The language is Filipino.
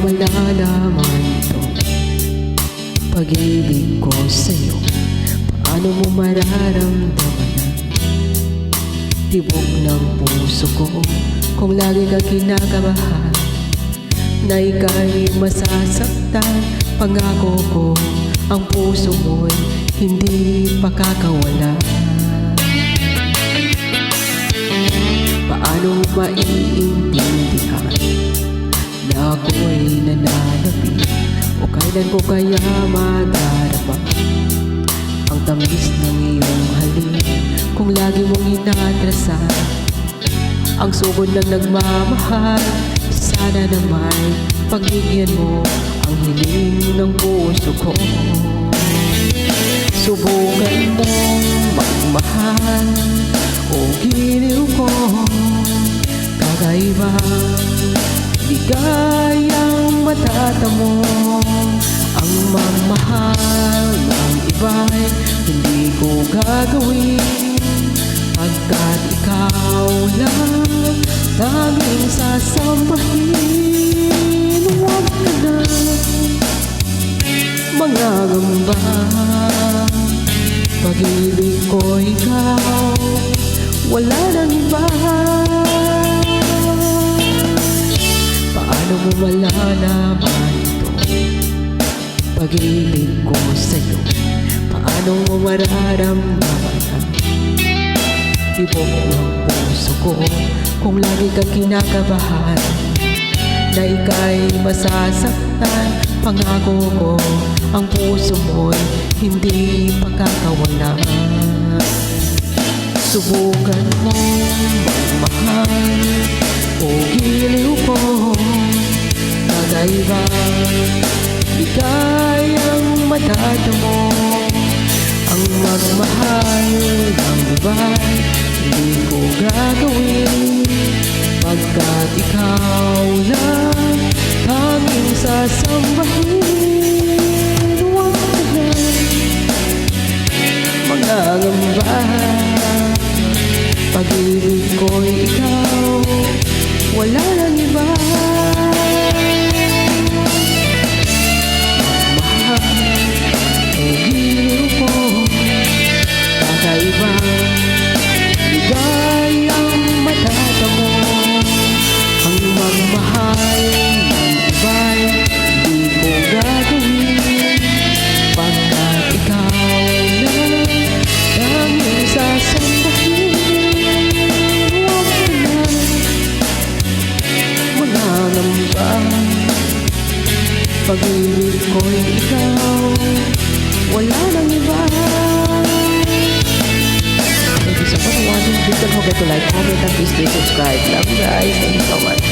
malalaman to? Pag-ibig ko sa'yo, paano mo mararamdaman ang tibok ng puso ko? Kung lagi ka kinakabahan na ika'y masasaktan, pangako ko ang puso mo'y hindi pakakawala. Paano mo maiintindihan na ako'y nananabik? O kailan ko kaya madarama ang tamis ng iyong halik? Kung lagi mong inatrasan ang sugod ng nagmamahal, sana naman pagbigyan mo ang hiling ng puso ko. Subukan mong magmahal o giliw ko, kakaiba di kayang matatamo. Ang magmahal ng iba'y hindi ko gagawin, pagkat ikaw lang tanging sasambahin. Huwag ka na mangangamba, pag-ibig ko ikaw, wala nang iba. Paano mo malalaman ito? Pag-ibig ko sa'yo, paano mo mararamdaman ang tibok ng puso ko? Kung lagi kang kinakabahan na ika'y masasaktan, pangako ko ang puso mo'y hindi pakakawala. Subukan mong magmahal o giliw ko, kakaiba di kayang matatamo. Ang magmahal ng iba'y hindi ko gagawin, pagkat ikaw lang tanging sasambahin. Huwag ka na mangangamba, pag-ibig ko'y ikaw, wala nang iba. Magmahal o giliw ko, kakaiba di kayang matatamo. Ang magmahal ng iba'y di ko gagawin, pagkat ikaw lang tanging sasambahin. Huwag ka na mangangamba, pag-ibig ko'y ikaw, wala nang iba. Thank you so much for watching. Please don't forget to like, comment, and please do subscribe. Love you guys. Thank you so much.